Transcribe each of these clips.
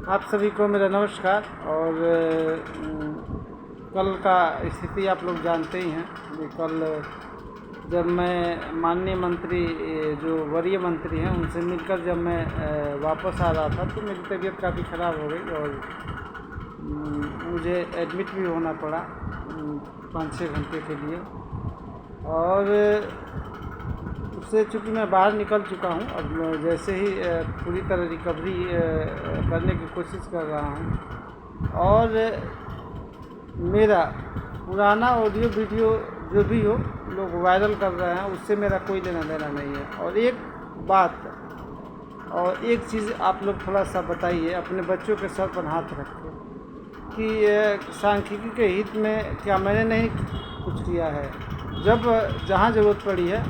आप सभी को मेरा नमस्कार। और कल का स्थिति आप लोग जानते ही हैं कि कल जब मैं माननीय मंत्री जो वरीय मंत्री हैं उनसे मिलकर जब मैं वापस आ रहा था तो मेरी तबीयत काफ़ी ख़राब हो गई और मुझे एडमिट भी होना पड़ा 5-6 घंटे के लिए। और उससे चूँकि मैं बाहर निकल चुका हूँ, अब जैसे ही पूरी तरह रिकवरी करने की कोशिश कर रहा हूँ। और मेरा पुराना ऑडियो वीडियो जो भी हो लोग वायरल कर रहे हैं उससे मेरा कोई लेना देना नहीं है। और एक बात और एक चीज़ आप लोग थोड़ा सा बताइए अपने बच्चों के सर पर हाथ रख के कि सांख्यिकी के हित में क्या मैंने नहीं कुछ किया है। जब जहाँ ज़रूरत पड़ी है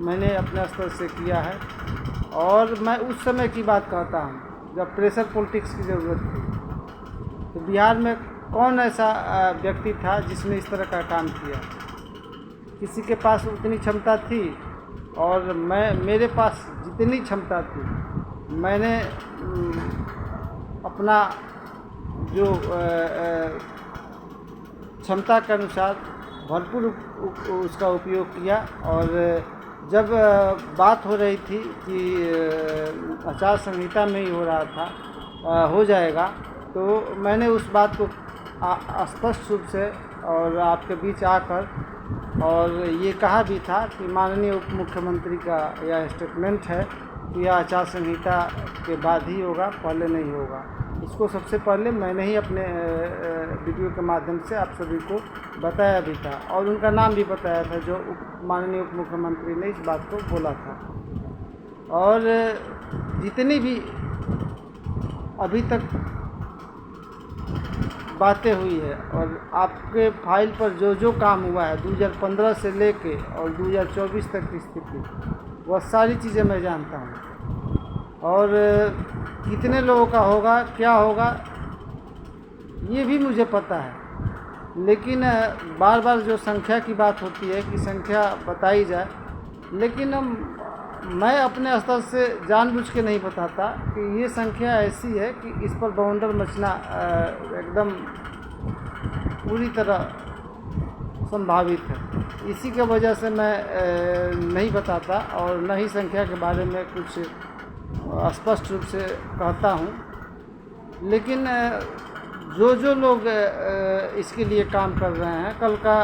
मैंने अपने स्तर से किया है। और मैं उस समय की बात कहता हूँ जब प्रेशर पॉलिटिक्स की ज़रूरत थी। तो बिहार में कौन ऐसा व्यक्ति था जिसने इस तरह का काम किया? किसी के पास उतनी क्षमता थी और मेरे पास जितनी क्षमता थी मैंने अपना जो क्षमता के अनुसार भरपूर उसका उपयोग किया। और जब बात हो रही थी कि आचार संहिता में ही हो रहा था हो जाएगा तो मैंने उस बात को स्पष्ट रूप से और आपके बीच आकर और ये कहा भी था कि माननीय उप मुख्यमंत्री का यह स्टेटमेंट है कि यह आचार संहिता के बाद ही होगा, पहले नहीं होगा। इसको सबसे पहले मैंने ही अपने वीडियो के माध्यम से आप सभी को बताया भी था और उनका नाम भी बताया था जो माननीय उप मुख्यमंत्री ने इस बात को बोला था। और जितनी भी अभी तक बातें हुई है और आपके फाइल पर जो काम हुआ है 2015 से लेके और 2024 तक की स्थिति, वह सारी चीज़ें मैं जानता हूँ। और कितने लोगों का होगा, क्या होगा, ये भी मुझे पता है। लेकिन बार बार जो संख्या की बात होती है कि संख्या बताई जाए, लेकिन मैं अपने स्तर से जानबूझ के नहीं बताता कि ये संख्या ऐसी है कि इस पर बवंडर मचना एकदम पूरी तरह संभावित है। इसी के वजह से मैं नहीं बताता और न ही संख्या के बारे में कुछ स्पष्ट रूप से कहता हूँ। लेकिन जो लोग इसके लिए काम कर रहे हैं, कल का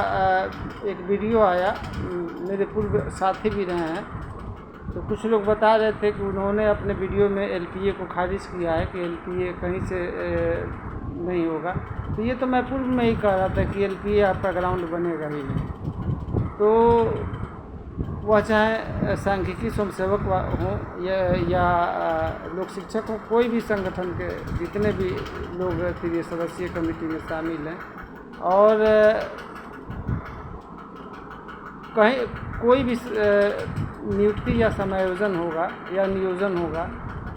एक वीडियो आया, मेरे पूर्व साथी भी रहे हैं, तो कुछ लोग बता रहे थे कि उन्होंने अपने वीडियो में एलपीए को खारिज किया है कि एलपीए कहीं से नहीं होगा। तो ये तो मैं पूर्व में ही कह रहा था कि एलपीए आपका ग्राउंड बनेगा ही नहीं। तो वह चाहे सांख्यिकी स्वयंसेवक हों या लोक शिक्षक हों, कोई भी संगठन के जितने भी लोग त्रिसदस्यीय सदस्यीय कमेटी में शामिल हैं और कहीं कोई भी नियुक्ति या समायोजन होगा या नियोजन होगा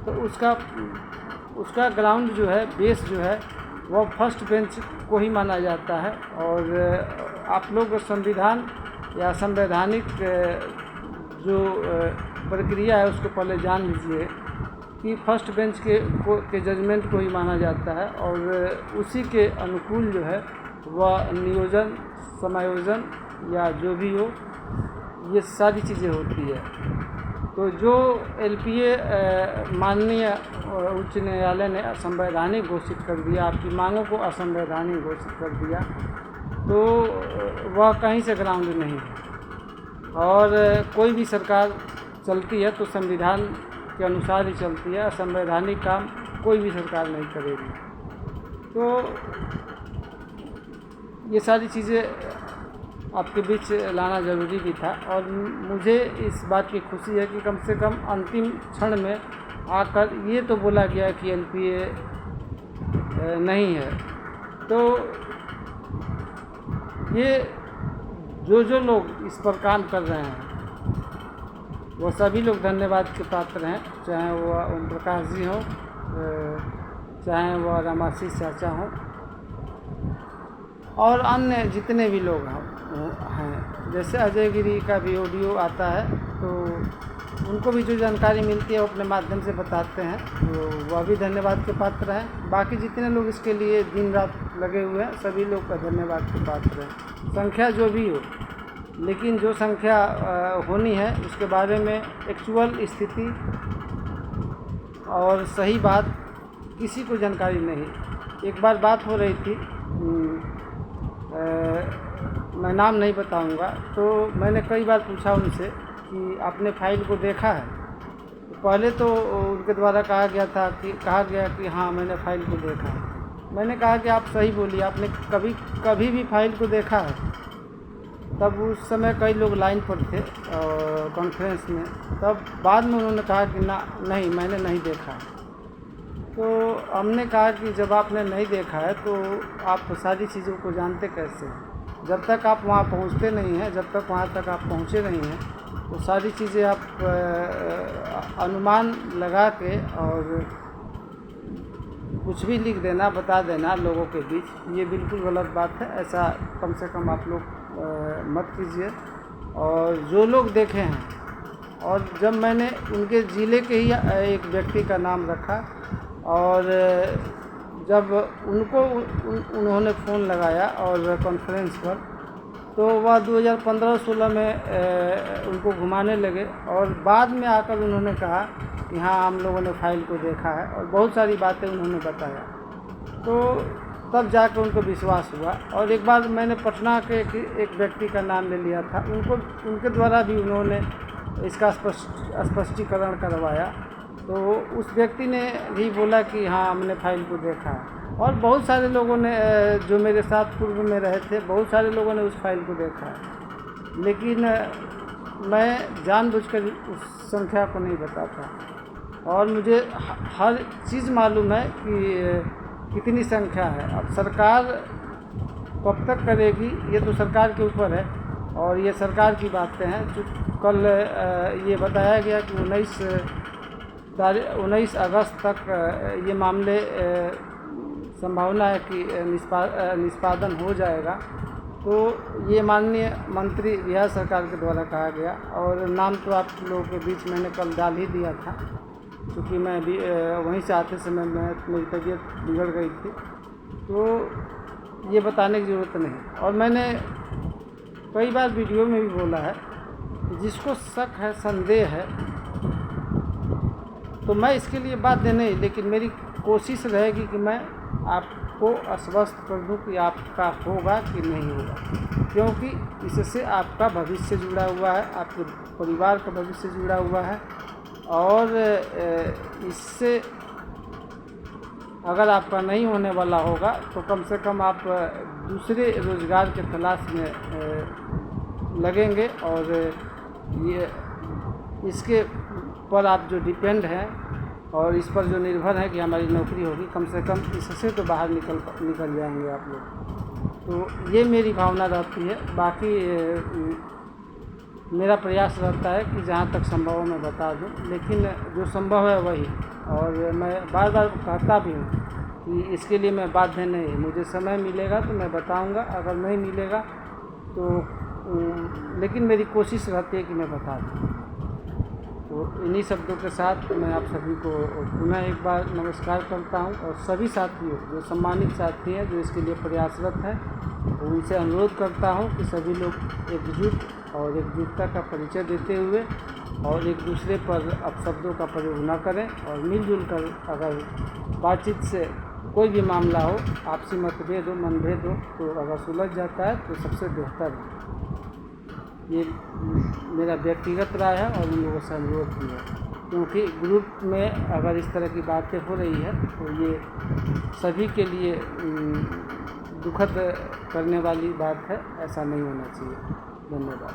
तो उसका ग्राउंड जो है, बेस जो है, वह फर्स्ट बेंच को ही माना जाता है। और आप लोग संविधान या संवैधानिक जो प्रक्रिया है उसको पहले जान लीजिए कि फर्स्ट बेंच के जजमेंट को ही माना जाता है और उसी के अनुकूल जो है वह नियोजन, समायोजन या जो भी हो, ये सारी चीज़ें होती है। तो जो एलपीए माननीय उच्च न्यायालय ने असंवैधानिक घोषित कर दिया, आपकी मांगों को असंवैधानिक घोषित कर दिया, तो वह कहीं से ग्राउंड नहीं है। और कोई भी सरकार चलती है तो संविधान के अनुसार ही चलती है, असंवैधानिक काम कोई भी सरकार नहीं करेगी। तो ये सारी चीज़ें आपके बीच लाना ज़रूरी भी था। और मुझे इस बात की खुशी है कि कम से कम अंतिम क्षण में आकर ये तो बोला गया कि एलपीए नहीं है। तो ये जो लोग इस पर काम कर रहे हैं वो सभी लोग धन्यवाद के पात्र हैं, चाहे वह ओम प्रकाश जी हों, चाहे वह रामाशीष चाचा हों और अन्य जितने भी लोग हैं। जैसे अजय गिरी का भी ऑडियो आता है तो उनको भी जो जानकारी मिलती है वो अपने माध्यम से बताते हैं, तो वह भी धन्यवाद के पात्र हैं। बाकी जितने लोग इसके लिए दिन रात लगे हुए हैं सभी लोग का धन्यवाद के पात्र हैं। संख्या जो भी हो, लेकिन जो संख्या होनी है उसके बारे में एक्चुअल स्थिति और सही बात किसी को जानकारी नहीं। एक बार बात हो रही थी, मैं नाम नहीं बताऊंगा, तो मैंने कई बार पूछा उनसे कि आपने फाइल को देखा है। तो पहले तो उनके द्वारा कहा गया कि हाँ मैंने फाइल को देखा है। मैंने कहा कि आप सही बोलिए, आपने कभी भी फाइल को देखा है? तब उस समय कई लोग लाइन पर थे कॉन्फ्रेंस में। तब बाद में उन्होंने कहा कि नहीं मैंने नहीं देखा। तो हमने कहा कि जब आपने नहीं देखा है तो आप सारी चीज़ों को जानते कैसे हैं? जब तक आप वहाँ पहुँचते नहीं हैं, जब तक वहाँ तक आप पहुँचे नहीं हैं, तो सारी चीज़ें आप अनुमान लगा के और कुछ भी लिख देना, बता देना लोगों के बीच, ये बिल्कुल गलत बात है। ऐसा कम से कम आप लोग मत कीजिए। और जो लोग देखे हैं, और जब मैंने उनके ज़िले के ही एक व्यक्ति का नाम रखा और जब उन्होंने फ़ोन लगाया और कॉन्फ्रेंस पर, तो वह 2015-16 में उनको घुमाने लगे और बाद में आकर उन्होंने कहा कि हाँ हम लोगों ने फाइल को देखा है और बहुत सारी बातें उन्होंने बताया। तो तब जाकर उनको विश्वास हुआ। और एक बार मैंने पटना के एक व्यक्ति का नाम ले लिया था, उनके द्वारा भी उन्होंने इसका स्पष्टीकरण करवाया। तो उस व्यक्ति ने भी बोला कि हाँ हमने फाइल को देखा है। और बहुत सारे लोगों ने जो मेरे साथ पूर्व में रहे थे, बहुत सारे लोगों ने उस फाइल को देखा है, लेकिन मैं जानबूझकर उस संख्या को नहीं बताता। और मुझे हर चीज़ मालूम है कि कितनी संख्या है। अब सरकार कब तक करेगी ये तो सरकार के ऊपर है, और ये सरकार की बातें हैं। जो कल ये बताया गया कि 19 अगस्त तक ये मामले संभावना है कि निष्पादन हो जाएगा। तो ये माननीय मंत्री बिहार सरकार के द्वारा कहा गया, और नाम तो आप लोगों के बीच मैंने कल डाल ही दिया था, क्योंकि मैं भी वहीं से आते समय मेरी तबीयत बिगड़ गई थी, तो ये बताने की ज़रूरत नहीं। और मैंने कई बार वीडियो में भी बोला है कि जिसको शक है, संदेह है, तो मैं इसके लिए बाध्य नहीं, लेकिन मेरी कोशिश रहेगी कि मैं आपको आश्वस्त कर दूं कि आपका होगा कि नहीं होगा, क्योंकि इससे आपका भविष्य जुड़ा हुआ है, आपके परिवार का भविष्य जुड़ा हुआ है। और इससे अगर आपका नहीं होने वाला होगा तो कम से कम आप दूसरे रोज़गार के तलाश में लगेंगे। और ये इसके पर आप जो डिपेंड हैं और इस पर जो निर्भर है कि हमारी नौकरी होगी, कम से कम इससे तो बाहर निकल जाएंगे आप लोग। तो ये मेरी भावना रहती है। बाकी मेरा प्रयास रहता है कि जहाँ तक संभव हो मैं बता दूं, लेकिन जो संभव है वही। और मैं बार बार कहता भी हूँ कि इसके लिए मैं बाध्य नहीं। मुझे समय मिलेगा तो मैं बताऊँगा, अगर नहीं मिलेगा तो लेकिन मेरी कोशिश रहती है कि मैं बता दूँ। तो इन्हीं शब्दों के साथ मैं आप सभी को पुनः एक बार नमस्कार करता हूं। और सभी साथियों, जो सम्मानित साथी हैं, जो इसके लिए प्रयासरत हैं, तो उनसे अनुरोध करता हूं कि सभी लोग एकजुट और एकजुटता का परिचय देते हुए और एक दूसरे पर अपशब्दों का प्रयोग न करें, और मिलजुल कर अगर बातचीत से कोई भी मामला हो, आपसी मतभेद हो, मनभेद हो, तो अगर सुलझ जाता है तो सबसे बेहतर है। ये मेरा व्यक्तिगत राय है और उन लोगों से अनुरोध भी है, क्योंकि ग्रुप में अगर इस तरह की बातें हो रही है तो ये सभी के लिए दुखद करने वाली बात है। ऐसा नहीं होना चाहिए। धन्यवाद।